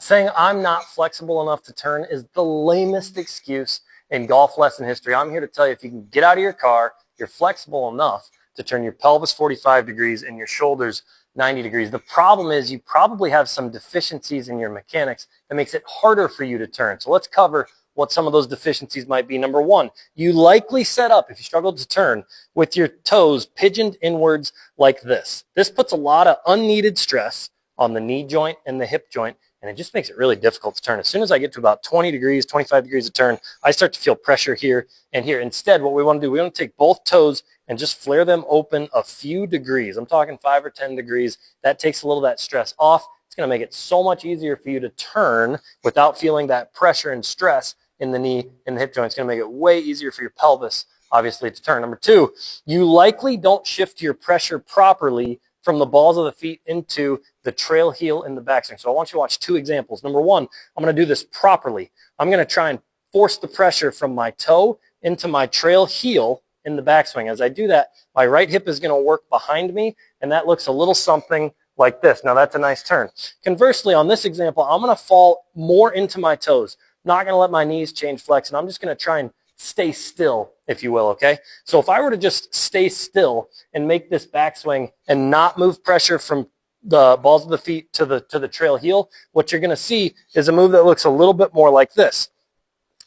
Saying I'm not flexible enough to turn is the lamest excuse in golf lesson history. I'm here to tell you, if you can get out of your car, you're flexible enough to turn your pelvis 45 degrees and your shoulders 90 degrees. The problem is you probably have some deficiencies in your mechanics that makes it harder for you to turn. So let's cover what some of those deficiencies might be. Number one, you likely set up, if you struggle to turn, with your toes pigeoned inwards like this. This puts a lot of unneeded stress on the knee joint and the hip joint, and it just makes it really difficult to turn. As soon as I get to about 20 degrees, 25 degrees of turn, I start to feel pressure here and here. Instead, what we want to do, we want to take both toes and just flare them open a few degrees. I'm talking 5 or 10 degrees. That takes a little of that stress off. It's going to make it so much easier for you to turn without feeling that pressure and stress in the knee and the hip joint. It's going to make it way easier for your pelvis, obviously, to turn. Number two, you likely don't shift your pressure properly from the balls of the feet into the trail heel in the backswing. So I want you to watch two examples. Number one, I'm going to do this properly. I'm going to try and force the pressure from my toe into my trail heel in the backswing. As I do that, my right hip is going to work behind me, and that looks a little something like this. Now that's a nice turn. Conversely, on this example, I'm going to fall more into my toes. Not going to let my knees change flex, and I'm just going to try and stay still, if you will, okay? So if I were to just stay still and make this backswing and not move pressure from the balls of the feet to the trail heel, what you're going to see is a move that looks a little bit more like this.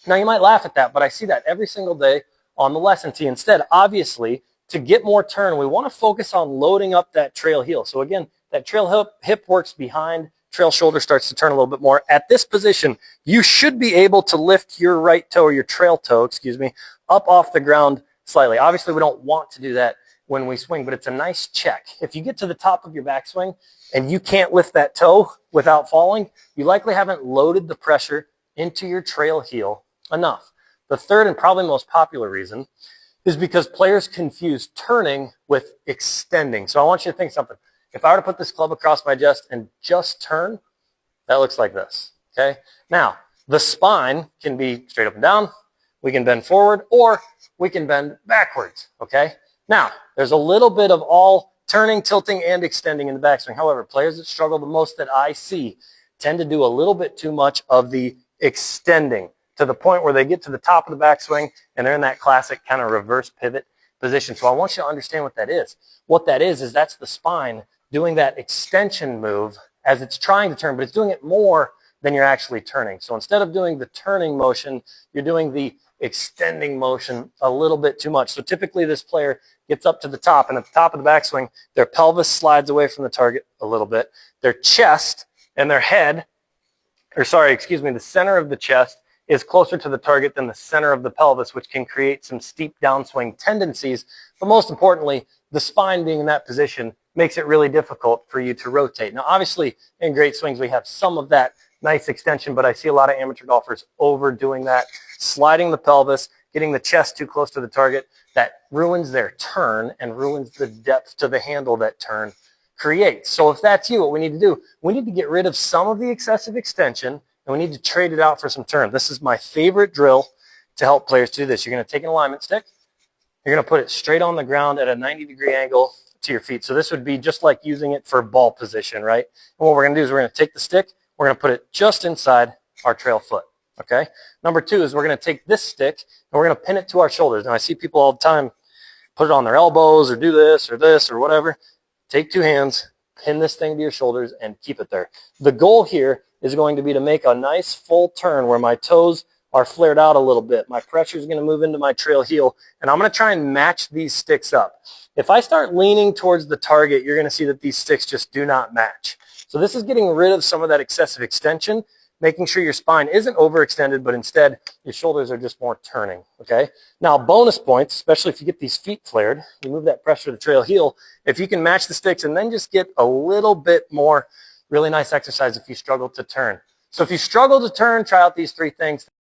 Now, you might laugh at that, but I see that every single day on the lesson tee. Instead, obviously, to get more turn, we want to focus on loading up that trail heel. So again, that trail hip works behind, trail shoulder starts to turn a little bit more. At this position, you should be able to lift your right toe, or your trail toe, excuse me, up off the ground slightly. Obviously, we don't want to do that when we swing, but it's a nice check. If you get to the top of your backswing and you can't lift that toe without falling, you likely haven't loaded the pressure into your trail heel enough. The third and probably most popular reason is because players confuse turning with extending. So I want you to think something. If I were to put this club across my chest and just turn, that looks like this, okay? Now, the spine can be straight up and down, we can bend forward, or we can bend backwards, okay? Now, there's a little bit of all turning, tilting, and extending in the backswing. However, players that struggle the most that I see tend to do a little bit too much of the extending, to the point where they get to the top of the backswing and they're in that classic kind of reverse pivot position. So I want you to understand what that is. What that is that's the spine doing that extension move as it's trying to turn, but it's doing it more than you're actually turning. So instead of doing the turning motion, you're doing the extending motion a little bit too much. So typically this player gets up to the top, and at the top of the backswing, their pelvis slides away from the target a little bit. Their chest and their head, the center of the chest is closer to the target than the center of the pelvis, which can create some steep downswing tendencies. But most importantly, the spine being in that position makes it really difficult for you to rotate. Now, obviously, in great swings, we have some of that nice extension, but I see a lot of amateur golfers overdoing that, sliding the pelvis, getting the chest too close to the target. That ruins their turn and ruins the depth to the handle that turn creates. So if that's you, what we need to do, we need to get rid of some of the excessive extension, and we need to trade it out for some turn. This is my favorite drill to help players do this. You're going to take an alignment stick. You're going to put it straight on the ground at a 90-degree angle to your feet. So this would be just like using it for ball position, right? And what we're going to do is we're going to take the stick, we're going to put it just inside our trail foot, okay? Number two is we're going to take this stick and we're going to pin it to our shoulders. Now, I see people all the time put it on their elbows or do this or whatever. Take two hands, pin this thing to your shoulders, and keep it there. The goal here is going to be to make a nice full turn where my toes are flared out a little bit. My pressure is going to move into my trail heel, and I'm going to try and match these sticks up. If I start leaning towards the target, you're going to see that these sticks just do not match. So this is getting rid of some of that excessive extension, making sure your spine isn't overextended, but instead your shoulders are just more turning, okay? Now, bonus points, especially if you get these feet flared, you move that pressure to the trail heel. If you can match the sticks and then just get a little bit more, really nice exercise if you struggle to turn. So if you struggle to turn, try out these three things.